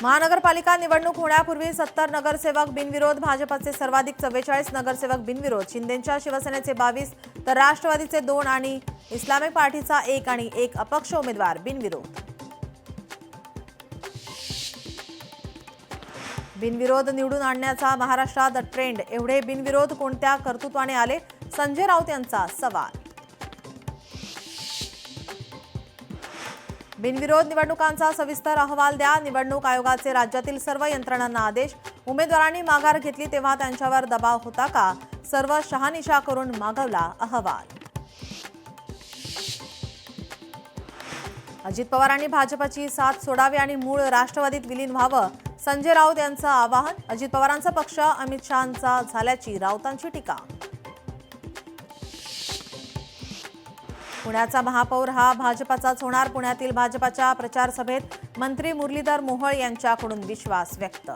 महानगरपालिका निवडणूक होण्यापूर्वी 70 नगरसेवक बिनविरोध, भाजपचे सर्वाधिक 44 नगरसेवक बिनविरोध, शिंदेंच्या शिवसेनेचे 22 तर राष्ट्रवादीचे 2 आणि इस्लामिक पार्टीचा 1 आणि 1 अपक्ष उमेदवार बिनविरोध. बिनविरोध निवडून आणण्याचा महाराष्ट्रात ट्रेंड. एवढे बिनविरोध कोणत्या कर्तृत्वाने आले? संजय राऊत यांचा सवाल. बिनविरोध निवडणुकांचा सविस्तर अहवाल द्या. निवडणूक आयोगाचे राज्यातील सर्व यंत्रणांना आदेश. उमेदवारांनी माघार घेतली तेव्हा त्यांच्यावर दबाव होता का? सर्व शहानिशा करून मागवला अहवाल. अजित पवारांनी भाजपची साथ सोडावी आणि मूळ राष्ट्रवादीत विलीन व्हावं. संजय राऊत यांचं आवाहन. अजित पवारांचा पक्ष अमित शहांचा झाल्याची राऊतांची टीका. पुण्याचा महापौर हा भाजपाचाच होणार. पुण्यातील भाजपाच्या प्रचार सभेत मंत्री मुरलीधर मोहोळ यांच्याकडून विश्वास व्यक्त.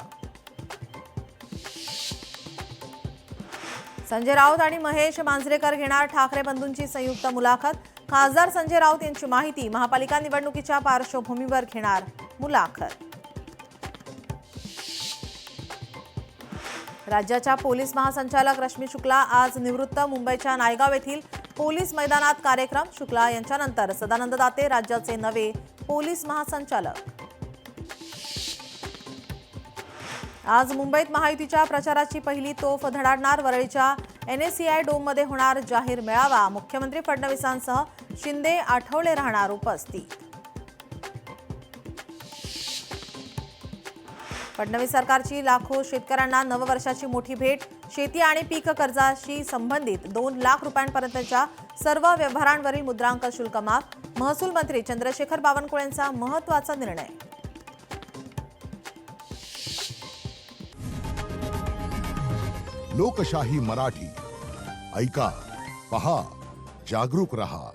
संजय राऊत आणि महेश मांजरेकर घेणार ठाकरे बंधूंची संयुक्त मुलाखत. खासदार संजय राऊत यांची माहिती. महापालिका निवडणुकीच्या पार्श्वभूमीवर घेणार मुलाखत. राज्याच्या पोलीस महासंचालक रश्मी शुक्ला आज निवृत्त. मुंबईच्या नायगाव येथील पोलीस मैदानात कार्यक्रम. शुक्ला यांच्यानंतर सदानंद दाते राज्याचे नवे पोलीस महासंचालक. आज मुंबईत महायुतीच्या प्रचाराची पहिली तोफ धडाडणार. वरळीच्या NSCI डोममध्ये होणार जाहीर मेळावा. मुख्यमंत्री फडणवीसांसह शिंदे, आठवले राहणार उपस्थित. फडणवीस सरकारची लाखो शेतकऱ्यांना नववर्षाची मोठी भेट. शेती आणि पीक कर्जाशी संबंधित 2 लाख रुपयांपर्यंतच्या सर्व व्यवहारांवरील मुद्रांक शुल्क माफ. महसूल मंत्री चंद्रशेखर बावनकुळेंचा महत्त्वाचा निर्णय. लोकशाही मराठी ऐका, पहा, जागरूक रहा.